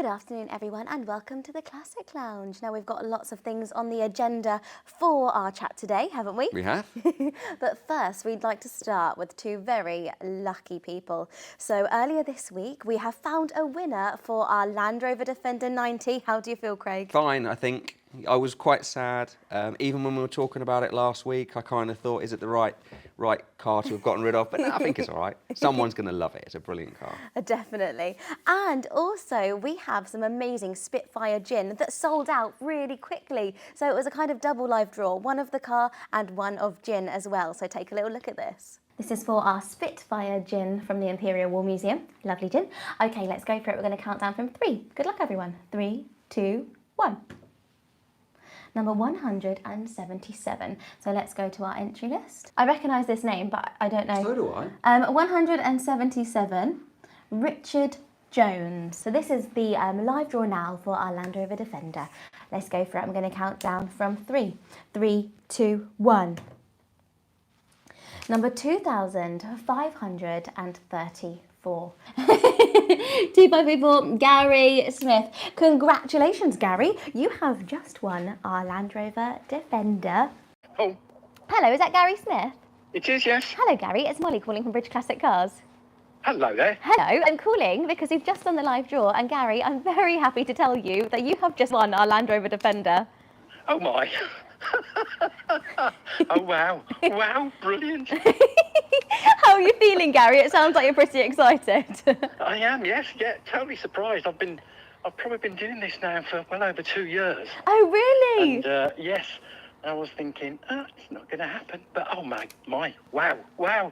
Good afternoon everyone and welcome to the Classic Lounge. Now we've got lots of things on the agenda for our chat today, haven't we? We have. But first we'd like to start with two very lucky people. So earlier this week we have found a winner for our Land Rover Defender 90. How do you feel, Craig? Fine, I think. I was quite sad. Even when we were talking about it last week, I kind of thought, is it the right car to have gotten rid of? But no, I think it's all right. Someone's going to love it. It's a brilliant car. Definitely. And also we have some amazing Spitfire gin that sold out really quickly. So it was a kind of double live draw, one of the car and one of gin as well. So take a little look at this. This is for our Spitfire gin from the Imperial War Museum. Lovely gin. Okay, let's go for it. We're going to count down from 3. Good luck, everyone. 3, 2, 1. Number 177. So let's go to our entry list. I recognise this name, but I don't know. So do I. 177, Richard Jones. So this is the live draw now for our Land Rover Defender. Let's go for it. I'm going to count down from 3. 3, 2, 1. Number 2,534. 2,534, Gary Smith. Congratulations, Gary. You have just won our Land Rover Defender. Oh. Hello, is that Gary Smith? It is, yes. Hello, Gary. It's Molly calling from Bridge Classic Cars. Hello there. Hello, I'm calling because we've just done the live draw, and Gary, I'm very happy to tell you that you have just won our Land Rover Defender. Oh my. Oh wow. Wow, brilliant. How are you feeling, Gary? It sounds like you're pretty excited. I am, yes, yeah, totally surprised. I've probably been doing this now for well over 2 years. Oh, really? And yes, I was thinking, it's not going to happen. But oh my, wow, wow.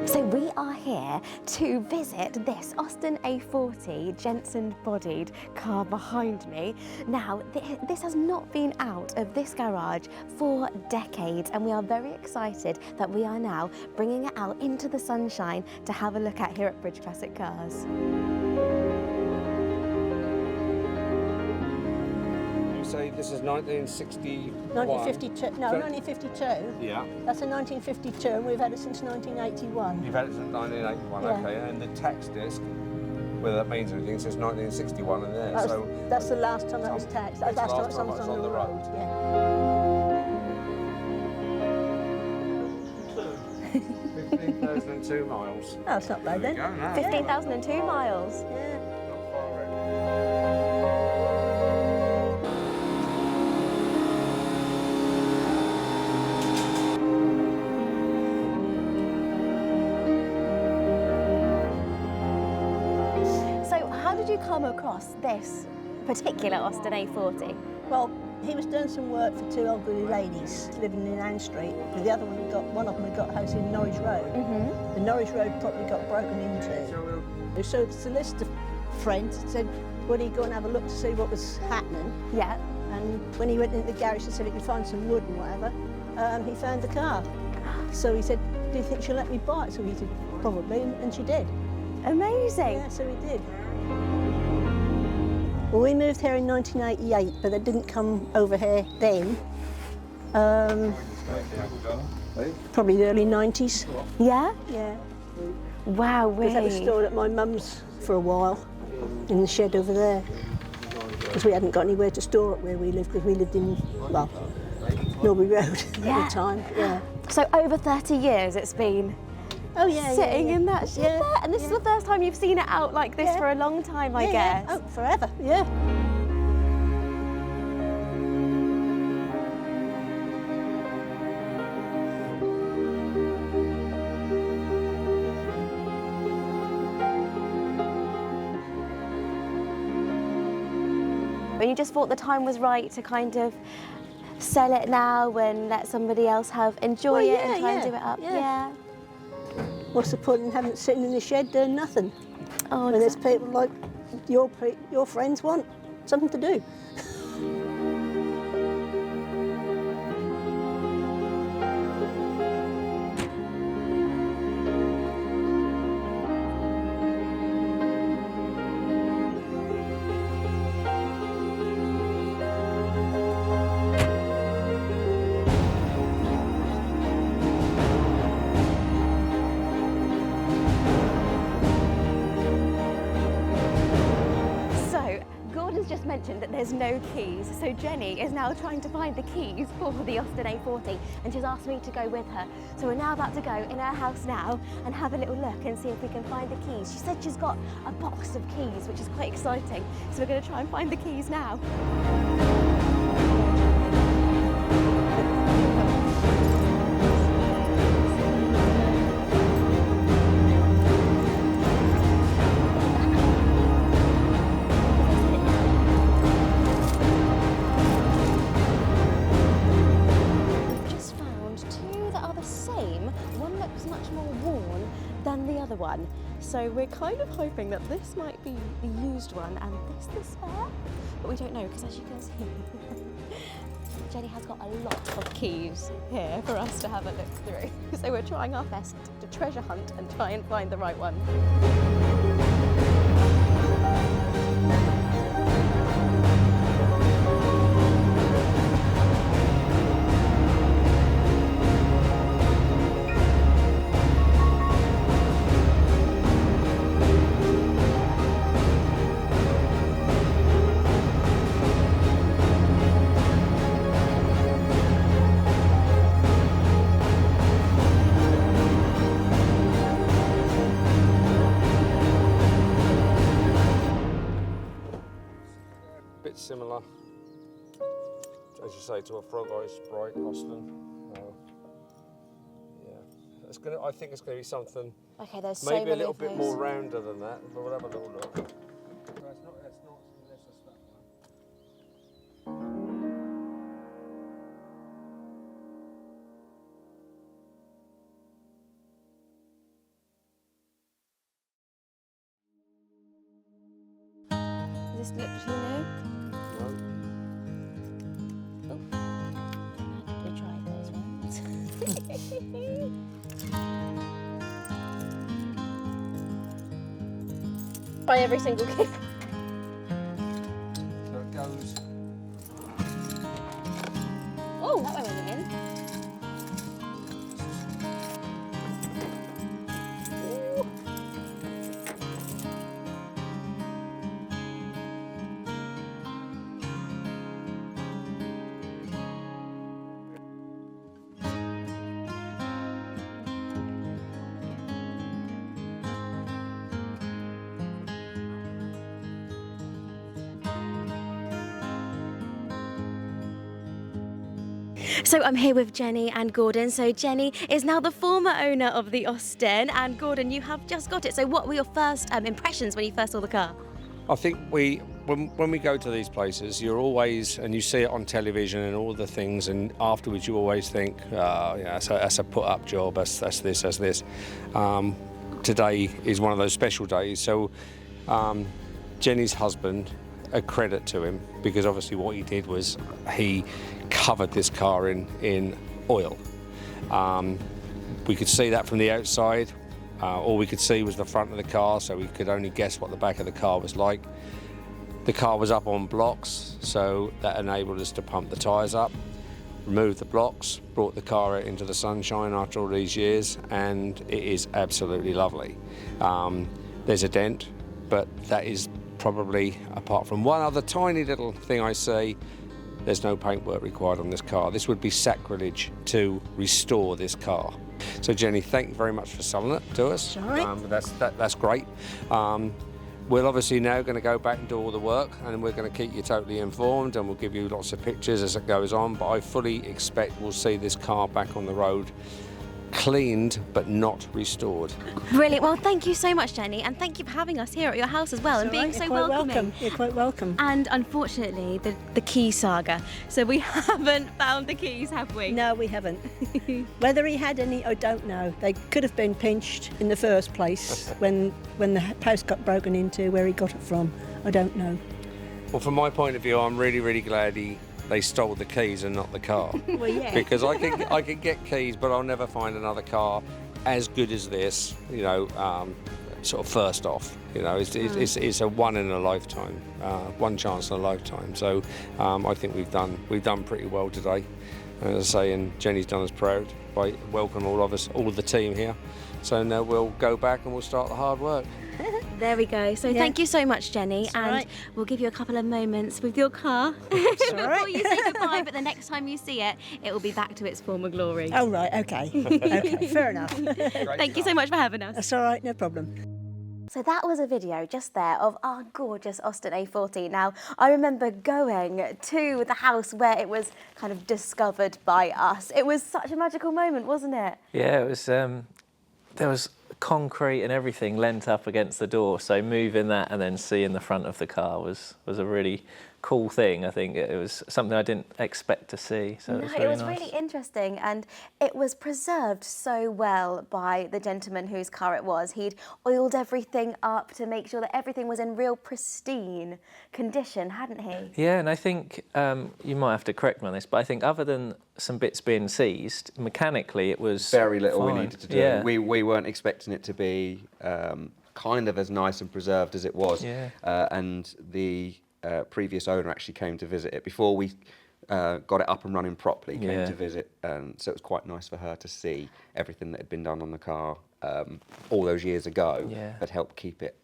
So we are here to visit this Austin A40 Jensen-bodied car behind me. Now, this has not been out of this garage for decades, and we are very excited that we are now bringing it out into the sunshine to have a look at here at Bridge Classic Cars. Say this is 1960. 1952. No, 1952. Yeah. That's a 1952, and we've had it since 1981. You've had it since 1981. Yeah. Okay, and the tax disc, whether that means anything, says 1961 in there. That's the last time that was taxed. That's the last time it was on the road. Yeah. 15,002 miles. Oh, that's not bad then. 15,002 miles. Yeah. How did you come across this particular Austin A40? Well, he was doing some work for two elderly ladies living in Ann Street. The other one of them had got a house in Norwich Road. The Norwich Road property got broken into. So the solicitor friend said, well, he'd go and have a look to see what was happening. Yeah. And when he went into the garage and said he could find some wood and whatever, he found the car. So he said, do you think she'll let me buy it? So he said, probably, and she did. Amazing. Yeah, so he did. Well, we moved here in 1988, but it didn't come over here then. Probably the early 90s. Yeah? Yeah. Wow, Because that was really? stored at my mum's for a while, in the shed over there. Because we hadn't got anywhere to store it where we lived, because we lived in, well, Norbury Road at the time. Yeah. So over 30 years it's been sitting in that shed there. And this is the first time you've seen it out like this for a long time, I guess. Oh, forever, yeah. But you just thought the time was right to kind of sell it now and let somebody else enjoy it and try and do it up. Yeah. What's the point in having it sitting in the shed doing nothing? Oh, When there's people like your friends want something to do. Just mentioned that there's no keys, so Jenny is now trying to find the keys for the Austin A40, and she's asked me to go with her. So we're now about to go in her house now and have a little look and see if we can find the keys. She said she's got a box of keys, which is quite exciting, so we're going to try and find the keys now. One. So we're kind of hoping that this might be the used one and this the spare, but we don't know because, as you can see, Jenny has got a lot of keys here for us to have a look through. So we're trying our best to treasure hunt and try and find the right one. Similar, as you say, to a Frog Eyes Bright Austin. Yeah, it's gonna. I think it's going to be something. Okay, there's maybe so many a little of bit those. more rounder than that, but we'll have a little look. Does this look too new? No. Oh, we tried those ones. Buy every single key. So it goes. Oh, that went in. So I'm here with Jenny and Gordon. So Jenny is now the former owner of the Austin, and Gordon, you have just got it. So what were your first impressions when you first saw the car? I think when we go to these places, you're always, and you see it on television and all the things, and afterwards you always think, yeah, that's a put-up job, that's this. Today is one of those special days. So Jenny's husband, a credit to him, because obviously what he did was he covered this car in oil. We could see that from the outside. All we could see was the front of the car, so we could only guess what the back of the car was like. The car was up on blocks, so that enabled us to pump the tyres up, remove the blocks, brought the car out into the sunshine after all these years, and it is absolutely lovely. There's a dent, but that is probably, apart from one other tiny little thing I see, there's no paintwork required on this car. This would be sacrilege to restore this car. So Jenny, thank you very much for selling it to us. All right. That's great. We're obviously now going to go back and do all the work, and we're going to keep you totally informed, and we'll give you lots of pictures as it goes on, but I fully expect we'll see this car back on the road cleaned but not restored. Brilliant. Well, thank you so much, Jenny, and thank you for having us here at your house as well and being so welcoming. Welcome. You're quite welcome. And unfortunately, the key saga. So we haven't found the keys, have we? No, we haven't. Whether he had any, I don't know. They could have been pinched in the first place when the house got broken into, where he got it from. I don't know. Well, from my point of view, I'm really glad they stole the keys and not the car. Well, yeah. Because I could get keys, but I'll never find another car as good as this. You know, sort of first off. You know, it's a one in a lifetime, one chance in a lifetime. So I think we've done pretty well today. And as I say, and Jenny's done us proud by welcoming all of us, all of the team here. So now we'll go back and we'll start the hard work. There we go. So thank you so much, Jenny, and we'll give you a couple of moments with your car before you say goodbye, but the next time you see it, it will be back to its former glory. Oh, right, okay. Okay, fair enough. Thank you so much for having us. That's all right, no problem. So that was a video just there of our gorgeous Austin A40. Now, I remember going to the house where it was kind of discovered by us. It was such a magical moment, wasn't it? Yeah, it was. There was concrete and everything lent up against the door, so moving that and then seeing the front of the car was a really cool thing. I think it was something I didn't expect to see, so it was really nice. Really interesting, and it was preserved so well by the gentleman whose car it was. He'd oiled everything up to make sure that everything was in real pristine condition, hadn't he? Yeah, and I think you might have to correct me on this, but I think other than some bits being seized, mechanically it was very little fine. we needed to do. Yeah. We weren't expecting it to be kind of as nice and preserved as it was. Yeah. And the previous owner actually came to visit it before we got it up and running properly. Came to visit, so it was quite nice for her to see everything that had been done on the car all those years ago. Yeah. That helped keep it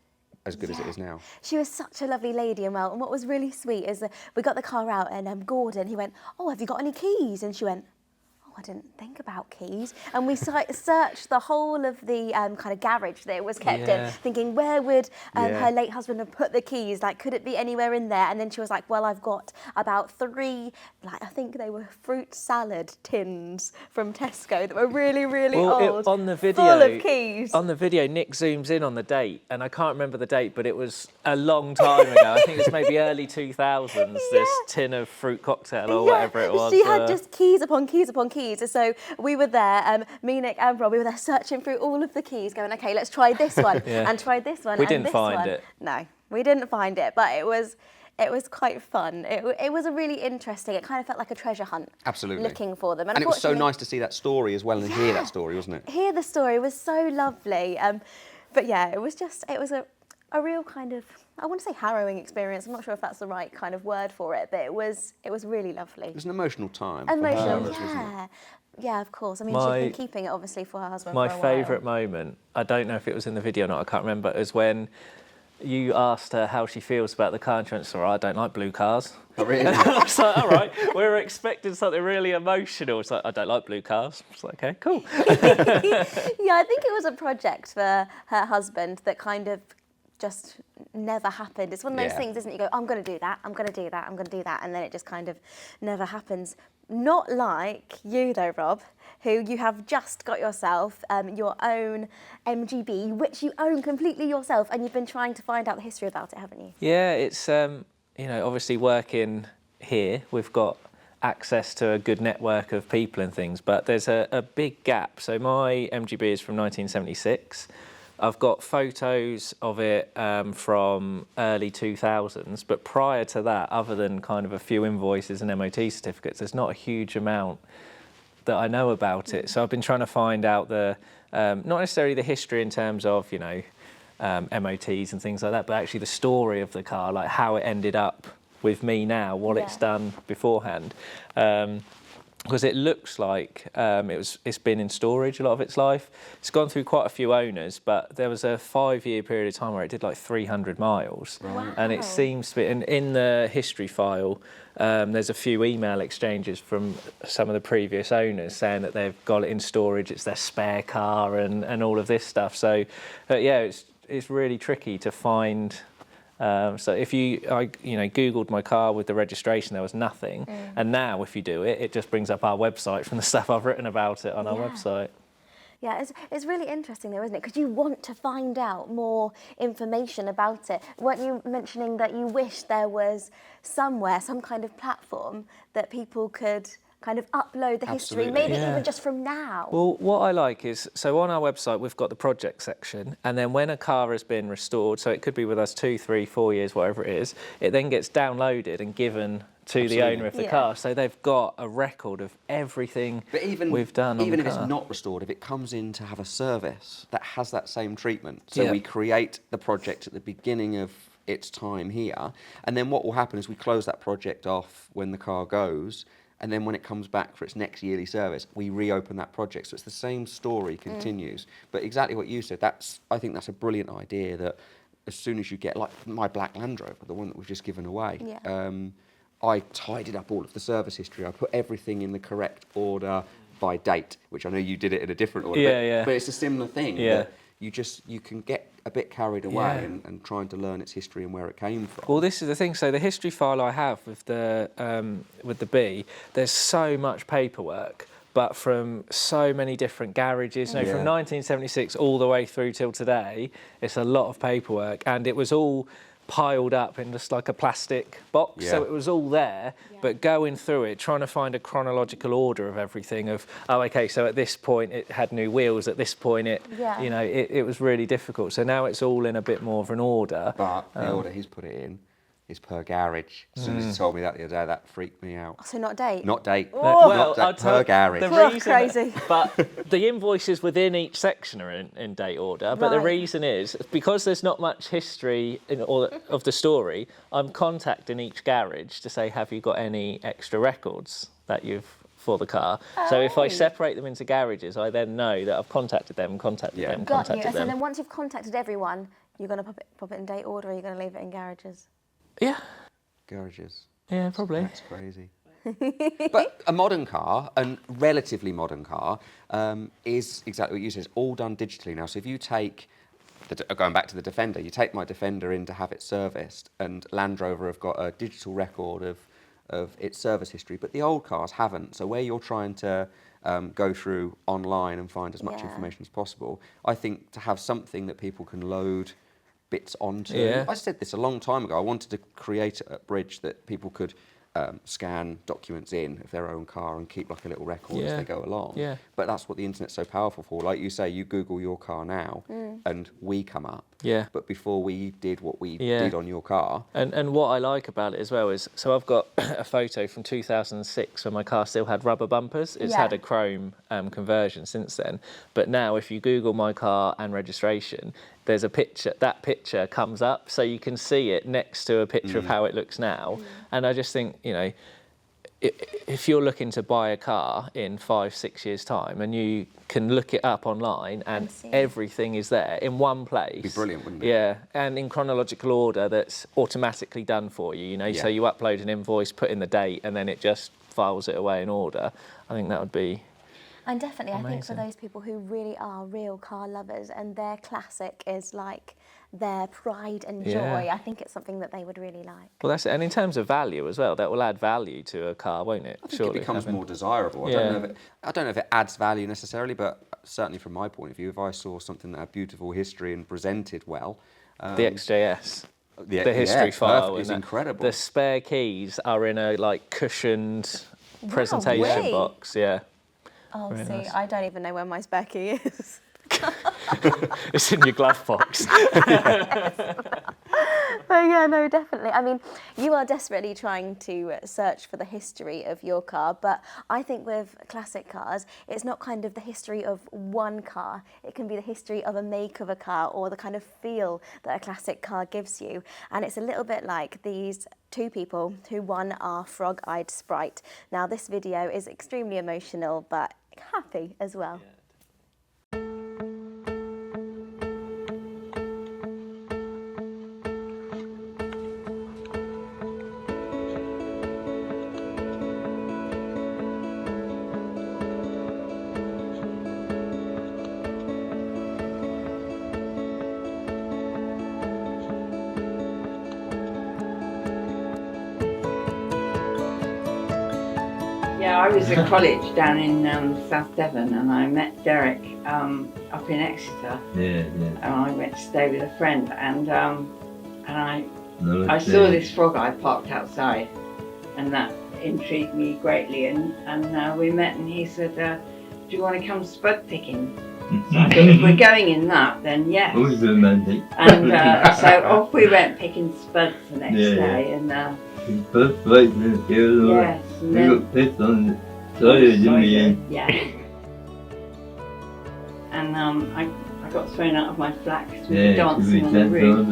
as good as it is now. She was such a lovely lady, and well, and what was really sweet is that we got the car out, and Gordon, he went, "Oh, have you got any keys?" And she went, I didn't think about keys. And we searched the whole of the kind of garage that it was kept in, thinking where would her late husband have put the keys? Like, could it be anywhere in there? And then she was like, well, I've got about 3, like, I think they were fruit salad tins from Tesco that were really old, on the video, full of keys. On the video, Nick zooms in on the date, and I can't remember the date, but it was a long time ago. I think it was maybe early 2000s, this tin of fruit cocktail or whatever it was. She had just keys upon keys upon keys. So we were there, me, Nick and Rob, we were there searching through all of the keys, going, okay, let's try this one and try this one. We and didn't this find one. it. No, we didn't find it, but it was quite fun. It was a really interesting, it kind of felt like a treasure hunt. Absolutely. Looking for them. And it was so nice to see that story as well and hear that story, wasn't it? Hear the story was so lovely. But yeah, it was a real kind of, I want to say harrowing experience. I'm not sure if that's the right kind of word for it, but it was really lovely. It was an emotional time. Emotional, for her, wasn't it? Yeah, of course. I mean, she's been keeping it obviously for her husband for a while. My favourite moment, I don't know if it was in the video or not, I can't remember, is when you asked her how she feels about the car insurance. All right, I don't like blue cars. Oh, really? I was like, all right, we were expecting something really emotional. It's like, I don't like blue cars. It's like, okay, cool. Yeah, I think it was a project for her husband that kind of just never happened. It's one of those things, isn't it? You go, I'm going to do that, I'm going to do that, I'm going to do that, and then it just kind of never happens. Not like you though, Rob, who you have just got yourself your own MGB, which you own completely yourself, and you've been trying to find out the history about it, haven't you? Yeah, it's, obviously working here, we've got access to a good network of people and things, but there's a big gap. So my MGB is from 1976. I've got photos of it from early 2000s, but prior to that, other than kind of a few invoices and MOT certificates, there's not a huge amount that I know about it. So I've been trying to find out not necessarily the history in terms of, MOTs and things like that, but actually the story of the car, like how it ended up with me now, what it's done beforehand. Because it looks like it's been in storage a lot of its life. It's gone through quite a few owners, but there was a 5-year period of time where it did like 300 miles. Wow. And it seems to be, and in the history file, there's a few email exchanges from some of the previous owners saying that they've got it in storage, it's their spare car and all of this stuff. So, it's really tricky to find. So if I Googled my car with the registration, there was nothing. And now if you do it, it just brings up our website from the stuff I've written about it on our website. Yeah, it's really interesting though, isn't it? Because you want to find out more information about it. Weren't you mentioning that you wish there was somewhere, some kind of platform that people could kind of upload the history, Absolutely. maybe Yeah. even just from now? Well, what I like is, so on our website, we've got the project section, and then when a car has been restored, so it could be with us 2, 3, 4 years, whatever it is, it then gets downloaded and given to the Absolutely. owner of the Yeah. car. So they've got a record of everything But even we've done on even the if car. it's not restored, if it comes in to have a service that has that same treatment, so Yeah. we create the project at the beginning of its time here, and then what will happen is we close that project off when the car goes, and then when it comes back for its next yearly service, we reopen that project. So it's the same story continues. But exactly what you said, I think that's a brilliant idea. That as soon as you get, like my black Land Rover, the one that we've just given away. Yeah. I tidied up all of the service history. I put everything in the correct order by date, which I know you did it in a different order. Yeah, but, yeah. but it's a similar thing. Yeah. That you can get a bit carried away Yeah. and trying to learn its history and where it came from. Well, this is the thing. So the history file I have with the B, there's so much paperwork, but from so many different garages. You know, from Yeah. 1976 all the way through till today, it's a lot of paperwork, and it was all piled up in just like a plastic box. So Yeah. it was all there, but going through it, trying to find a chronological order of everything of, oh, okay, so at this point it had new wheels, at this point Yeah. it was really difficult. So now it's all in a bit more of an order. But the order he's put it in is per garage. As soon as he told me that the other day, that freaked me out. So not date? Not date. Well, Not date, I'll per tell- garage. the Oh, reason- crazy. But the invoices within each section are in date order. But the Right. reason is, because there's not much history in all of the story, I'm contacting each garage to say, have you got any extra records that you've for the car? So if I Oh. separate them into garages, I then know that I've contacted them, contacted Yeah. them, Got you. contacted And so them. then once you've contacted everyone, you're going to pop it in date order, or you're going to leave it in garages? Yeah, Garages. yeah, probably. That's crazy. But a modern car, a relatively modern car, is exactly what you said. It's all done digitally now. So if you take, going back to the Defender, you take my Defender in to have it serviced, and Land Rover have got a digital record of its service history, but the old cars haven't. So where you're trying to go through online and find as much Yeah. information as possible, I think to have something that people can load bits onto. Yeah. I said this a long time ago. I wanted to create a bridge that people could scan documents in of their own car and keep like a little record as Yeah. they go along. Yeah. But that's what the internet's so powerful for. Like you say, you Google your car now and we come up. Yeah. But before we did what we Yeah. did on your car, And what I like about it as well is, so I've got a photo from 2006 when my car still had rubber bumpers. It's Yeah. had a chrome conversion since then. But now if you Google my car and registration, there's a picture, that picture comes up, so you can see it next to a picture of how it looks now. And I just think, you know, if you're looking to buy a car in 5-6 years' time and you can look it up online and see. everything is there in one place. it'd be brilliant, wouldn't it? Yeah, and in chronological order that's automatically done for you, you know, so Yeah. you upload an invoice, put in the date, and then it just files it away in order. I think that would be... And definitely, I think for Amazing. those people who really are real car lovers and their classic is like their pride and joy, Yeah. I think it's something that they would really like. Well, that's it. And in terms of value as well, that will add value to a car, won't it? I think it becomes more desirable. I Yeah. don't know if it adds value necessarily, but certainly from my point of view, if I saw something that had beautiful history and presented well, The XJS, the history file. perfect, is and that. incredible. The spare keys are in a like cushioned presentation really? box, yeah. Oh, Very see, nice. I don't even know where my spare key is. It's in your glove box. But yeah, no, definitely. I mean, you are desperately trying to search for the history of your car, but I think with classic cars, it's not kind of the history of one car. It can be the history of a make of a car or the kind of feel that a classic car gives you. And it's a little bit like these two people who won our frog-eyed sprite. Now, this video is extremely emotional, but happy as well. Yeah, I was at college down in South Devon, and I met Derek up in Exeter. Yeah. And I went to stay with a friend, and I saw this frog eye parked outside, and that intrigued me greatly. And we met, and he said, "Do you want to come spud picking?" So I thought, if we're going in that, then yes. Always romantic. And so off we went picking spuds the next day, and First place in the field, yes, and we then, got pissed on the side, didn't we? yeah. And I got thrown out of my flat because we were dancing on the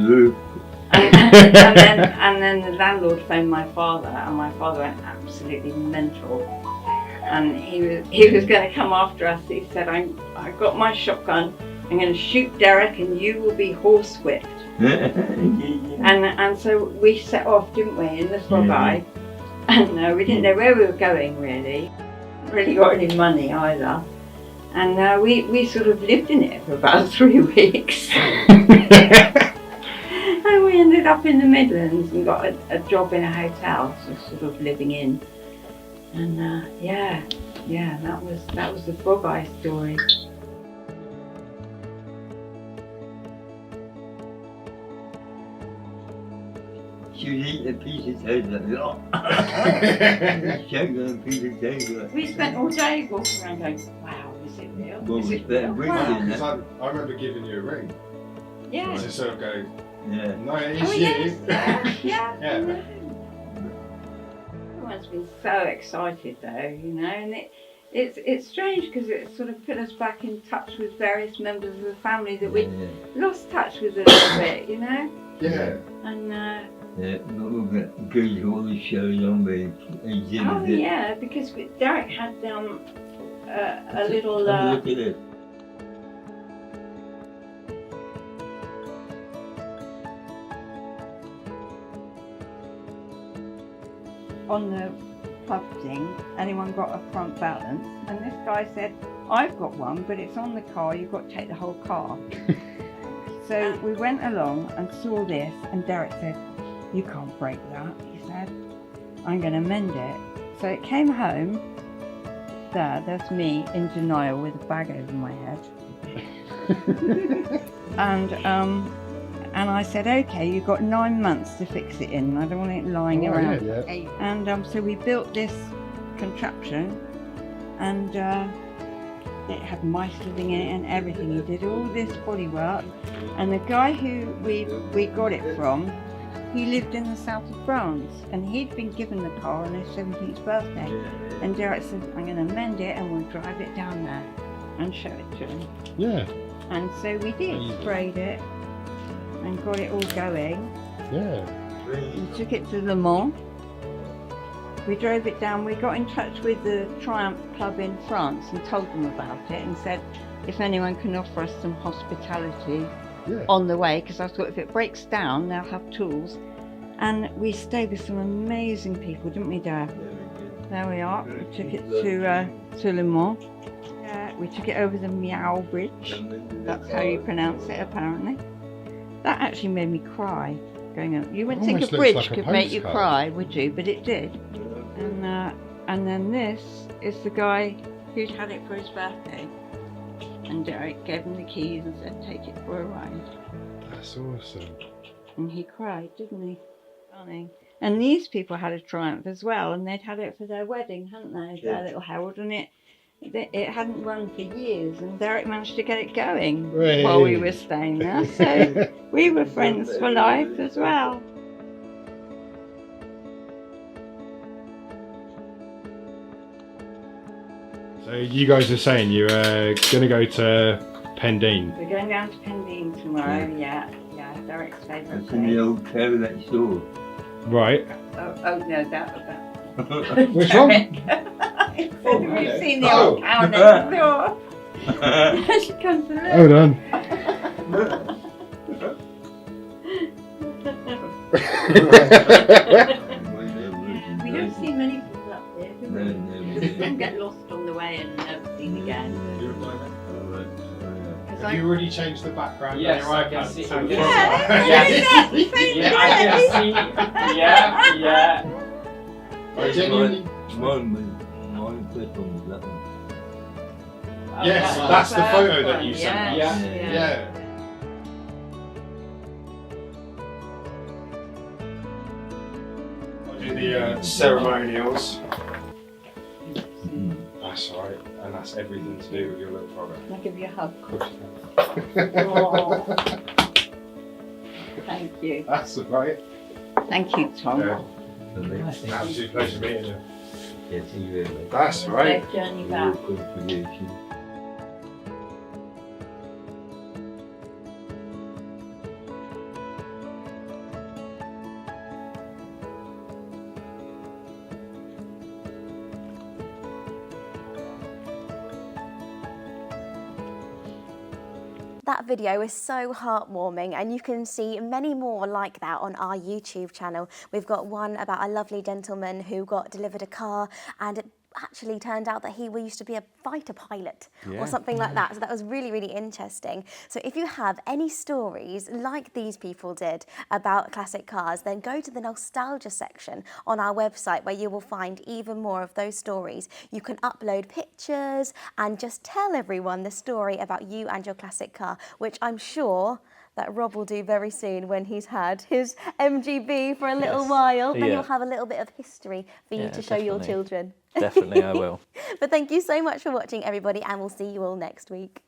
roof. And then the landlord phoned my father, and my father went absolutely mental. And he was going to come after us. He said, I got my shotgun, I'm going to shoot Derek and you will be horsewhipped. And so we set off, didn't we, in the frog eye. And we didn't know where we were going really. Really got any money either. And we sort of lived in it for about 3 weeks. And we ended up in the Midlands and got a job in a hotel, so sort of living in. And yeah, that was the frog eye story. She would eat a piece of toast like that. Choking on a piece of toast. We spent all day walking around going, wow, is it real? Well, Is we it spent a real? week Wow. in Because I remember giving you a ring. Yeah. To sort of go, Yeah. no, it's Oh, you. yes, yeah. Yeah. I know. Everyone's been so excited though, you know, and it's strange because it sort of put us back in touch with various members of the family that we lost touch with a little bit, you know. Yeah. And Yeah, but we'll get go to all the shows on with exhibits. oh yeah, because Derek had a little. Look at it. On the pub thing, anyone got a front balance? And this guy said, I've got one, but it's on the car, you've got to take the whole car. So we went along and saw this, and Derek said, you can't break that. He said, I'm going to mend it. So it came home, there's me in denial with a bag over my head. And I said, okay, you've got 9 months to fix it in. I don't want it lying around. Yeah. And so we built this contraption, and it had mice living in it and everything. He did all this bodywork, and the guy who we got it from, he lived in the south of France, and he'd been given the car on his 17th birthday. And Derek said, I'm going to mend it and we'll drive it down there and show it to him. Yeah. And so we did, sprayed it and got it all going. Yeah. We took it to Le Mans. We drove it down. We got in touch with the Triumph Club in France and told them about it and said if anyone can offer us some hospitality on the way, because I thought if it breaks down, they'll have tools. And we stayed with some amazing people, didn't we, Dad? There we are. We took it to Le Mans. We took it over the Meow Bridge. That's how you pronounce it, apparently. That actually made me cry going on. You wouldn't think a bridge could make you cry, would you? But it did. And then this is the guy who'd had it for his birthday. And Derek gave him the keys and said, take it for a ride. That's awesome. And he cried, didn't he? Stunning. And these people had a Triumph as well, and they'd had it for their wedding, hadn't they? Their little Harold, and it hadn't run for years, and Derek managed to get it going while we were staying there. So we were friends for life as well. So you guys are saying you're going to go to Pendine? We're going down to Pendine tomorrow, yeah. Derek's favourite That's in the old car that saw. Right. Oh no, that. Which one? We've seen the old cow next door. She comes to look. Hold on. We don't see many people up there, do we? No. Don't get lost on the way and never seen again. Have you already changed the background? Yes, on your I can iPad? see. So I the can front- see. Yeah, I can see. Yeah. I genuinely. Mine No, the first one was that one. Yes, that's the photo that you sent us. Yeah. I'll do the ceremonials. That's all right, and that's everything to do with your little brother. I'll give you a hug. Of course you can. Oh. Thank you. That's all right. Thank you, Tom. It's an absolute pleasure meeting you. Yeah, see you later. That's all right. Safe journey You're back. welcome for you. That video is so heartwarming, and you can see many more like that on our YouTube channel. We've got one about a lovely gentleman who got delivered a car, and it actually turned out that he used to be a fighter pilot or something like that. So that was really, really interesting. So if you have any stories like these people did about classic cars, then go to the nostalgia section on our website, where you will find even more of those stories. You can upload pictures and just tell everyone the story about you and your classic car, which I'm sure that Rob will do very soon when he's had his MGB for a little while. Then you'll have a little bit of history for you to show your children. Definitely, I will. But thank you so much for watching, everybody, and we'll see you all next week.